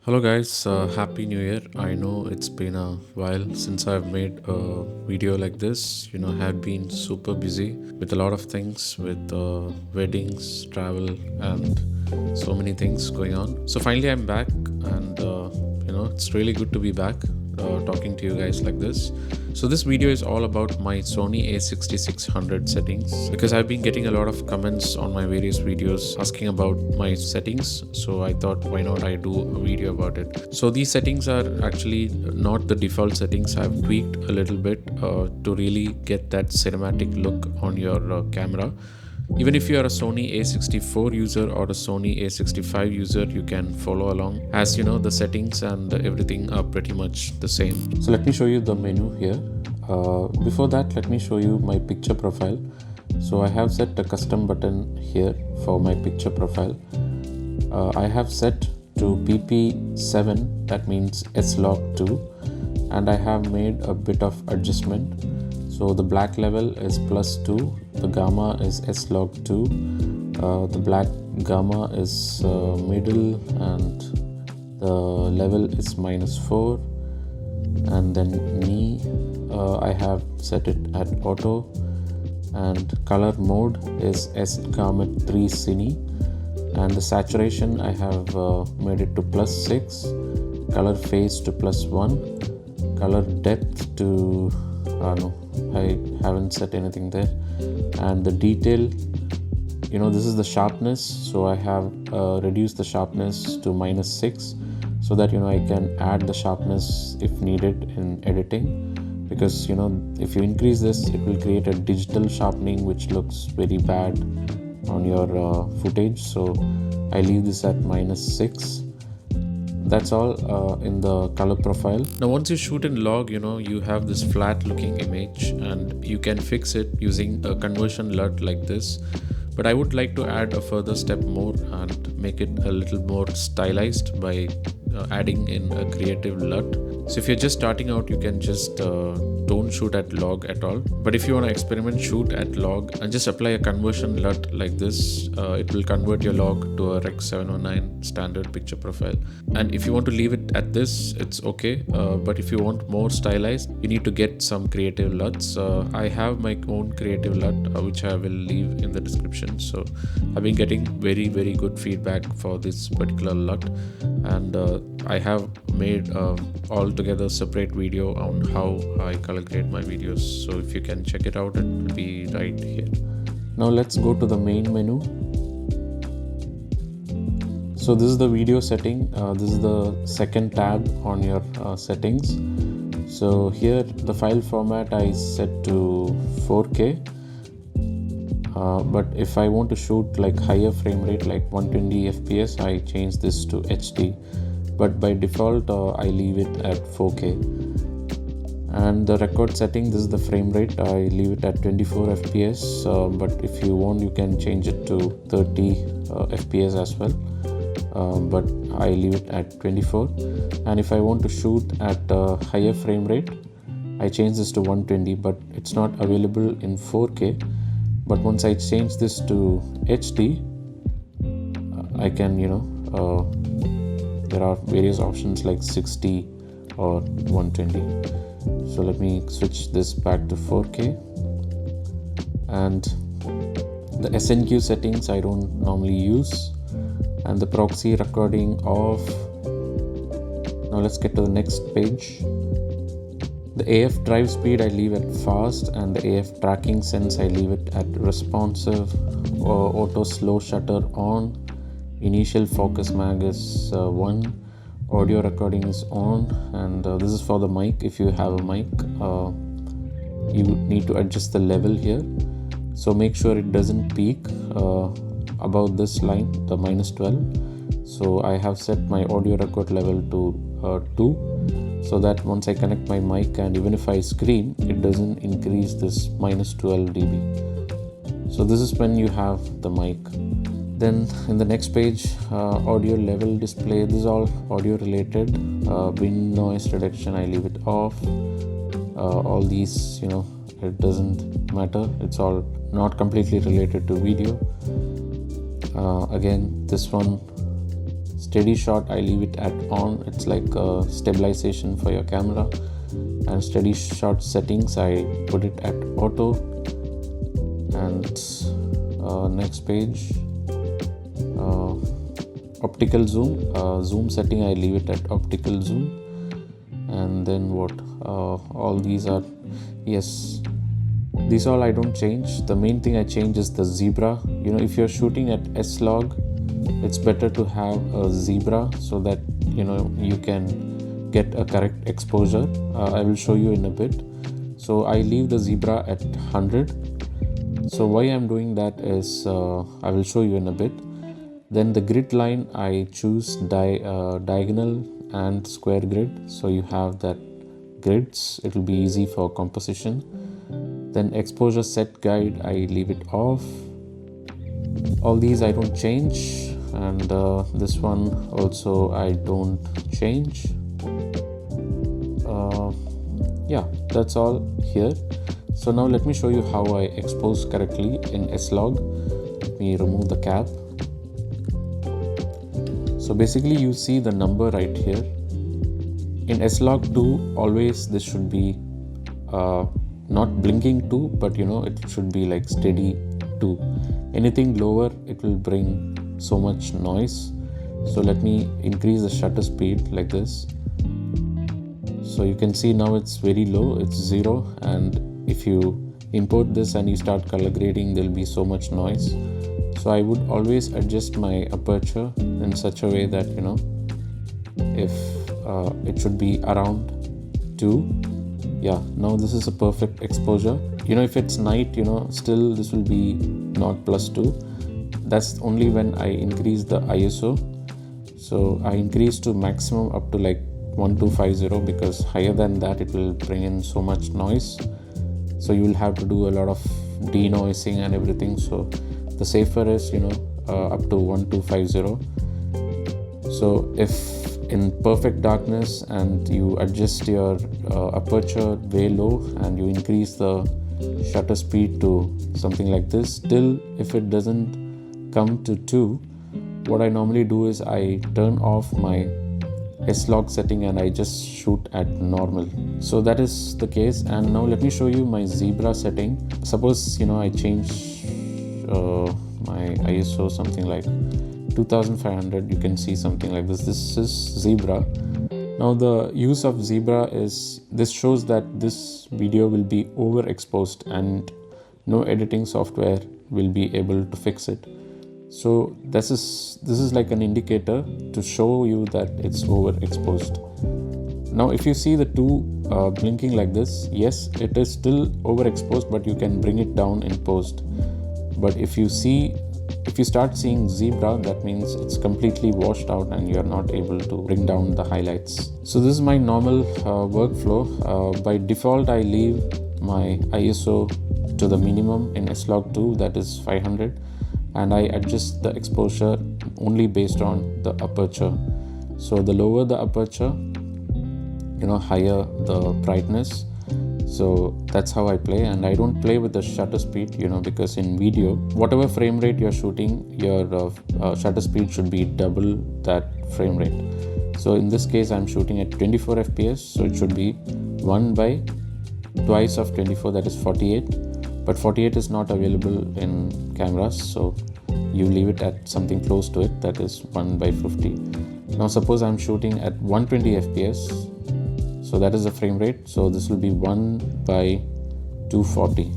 Hello guys, happy new year. I know it's been a while since I've made a video like this. Have been super busy with a lot of things with weddings, travel, and so many things going on. So finally I'm back, and it's really good to be back talking to you guys like this. So this video is all about my Sony a6600 settings because I've been getting a lot of comments on my various videos asking about my settings. So I thought, why not I do a video about it. So these settings are actually not the default settings. I've tweaked a little bit to really get that cinematic look on your camera. Even if you are a Sony a64 user or a Sony a65 user, you can follow along, as you know the settings and everything are pretty much the same. So let me show you the menu here. Before that, let me show you my picture profile. So I have set a custom button here for my picture profile. I have set to PP7, that means S-Log2, and I have made a bit of adjustment. So the black level is +2, the gamma is S-Log2, the black gamma is middle, and the level is -4, and then knee I have set it at auto, and color mode is S-Comet3 Cine, and the saturation I have made it to +6, color phase to +1, color depth to no, I haven't set anything there, and the detail, this is the sharpness, so I have reduced the sharpness to -6 so that I can add the sharpness if needed in editing, because if you increase this, it will create a digital sharpening which looks very bad on your footage. So I leave this at -6. That's all in the color profile. Now once you shoot in log, you have this flat looking image, and you can fix it using a conversion LUT like this. But I would like to add a further step more and make it a little more stylized by adding in a creative LUT. So if you're just starting out, you can just don't shoot at log at all. But if you want to experiment, shoot at log and just apply a conversion LUT like this. It will convert your log to a Rec 709 standard picture profile. And if you want to leave it at this, it's okay. But if you want more stylized, you need to get some creative LUTs. I have my own creative LUT, which I will leave in the description. So I've been getting very, very good feedback for this particular LUT, and I have made altogether separate video on how I color grade my videos. So if you can check it out, it will be right here. Now let's go to the main menu. So this is the video setting. This is the second tab on your settings. So here the file format I set to 4K. But if I want to shoot like higher frame rate, like 120 FPS, I change this to HD. But by default, I leave it at 4K. And the record setting, this is the frame rate. I leave it at 24 FPS. But if you want, you can change it to 30 FPS as well. But I leave it at 24. And if I want to shoot at a higher frame rate, I change this to 120. But it's not available in 4K. But once I change this to HD, I can, there are various options like 60 or 120. So let me switch this back to 4K. And the SNQ settings I don't normally use, and the proxy recording off. Now let's get to the next page. The AF drive speed I leave at fast, and the AF tracking sense I leave it at responsive. Auto slow shutter on. Initial focus mag is 1. Audio recording is on, and this is for the mic. If you have a mic, you need to adjust the level here. So make sure it doesn't peak above this line, the -12. So I have set my audio record level to 2. So that once I connect my mic, and even if I scream, it doesn't increase this -12 dB. So this is when you have the mic. Then in the next page, audio level display. This is all audio related. Wind noise reduction, I leave it off. All these, it doesn't matter. It's all not completely related to video. Again, this one, Steady shot, I leave it at on. It's like stabilization for your camera. And steady shot settings, I put it at auto. And next page, optical zoom. Zoom setting, I leave it at optical zoom. And then what? All these are, yes, these all I don't change. The main thing I change is the zebra. If you're shooting at S-Log, it's better to have a zebra so that you can get a correct exposure. I will show you in a bit. So I leave the zebra at 100. So why I'm doing that is I will show you in a bit. Then the grid line, I choose diagonal and square grid, so you have that grids. It will be easy for composition. Then exposure set guide, I leave it off. All these I don't change, and this one also I don't change. Yeah, that's all here. So now let me show you how I expose correctly in S-Log. Let me remove the cap. So basically you see the number right here. In S-Log 2, always this should be not blinking 2, but it should be like steady 2. Anything lower, it will bring so much noise. So let me increase the shutter speed like this. So you can see now it's very low, it's 0, and if you import this and you start color grading, there will be so much noise. So I would always adjust my aperture in such a way that if it should be around 2. Yeah, now this is a perfect exposure. If it's night, still this will be not +2. That's only when I increase the ISO. So I increase to maximum up to like 1250, because higher than that it will bring in so much noise. So you will have to do a lot of denoising and everything. So the safer is up to 1250. So if in perfect darkness and you adjust your aperture way low and you increase the shutter speed to something like this, still if it doesn't come to 2, what I normally do is I turn off my S-Log setting and I just shoot at normal. So that is the case. And now let me show you my zebra setting. Suppose I change my ISO something like 2500. You can see something like this. This is zebra. Now the use of zebra is, this shows that this video will be overexposed and no editing software will be able to fix it. So this is like an indicator to show you that it's overexposed. Now if you see the two blinking like this, yes, it is still overexposed, but you can bring it down in post. But if you start seeing zebra, that means it's completely washed out and you're not able to bring down the highlights. So this is my normal workflow. By default, I leave my ISO to the minimum in S-Log 2, that is 500. And I adjust the exposure only based on the aperture. So the lower the aperture, higher the brightness. So that's how I play, and I don't play with the shutter speed, because in video, whatever frame rate you're shooting, your shutter speed should be double that frame rate. So in this case, I'm shooting at 24 FPS, so it should be 1 by twice of 24, that is 48. But 48 is not available in cameras, so you leave it at something close to it, that is 1 by 50. Now suppose I'm shooting at 120 FPS, so that is the frame rate, so this will be 1 by 240.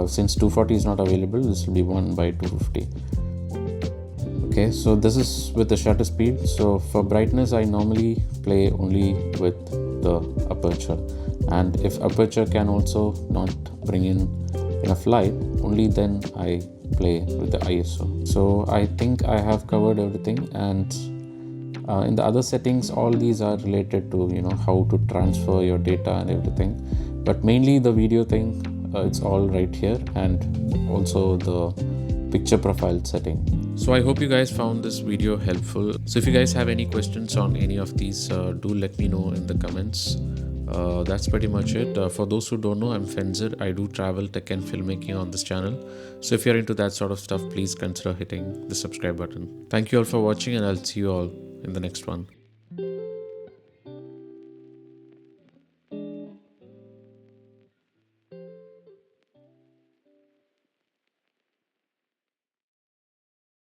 Since 240 is not available, this will be 1 by 250. Okay, so this is with the shutter speed. So for brightness, I normally play only with the aperture. And if aperture can also not bring in enough light, only then I play with the ISO. So I think I have covered everything, and in the other settings, all these are related to how to transfer your data and everything. But mainly the video thing, it's all right here, and also the picture profile setting. So I hope you guys found this video helpful. So if you guys have any questions on any of these, do let me know in the comments. That's pretty much it. For those who don't know, I'm Fenzer. I do travel, tech, and filmmaking on this channel. So if you're into that sort of stuff, please consider hitting the subscribe button. Thank you all for watching, and I'll see you all in the next one.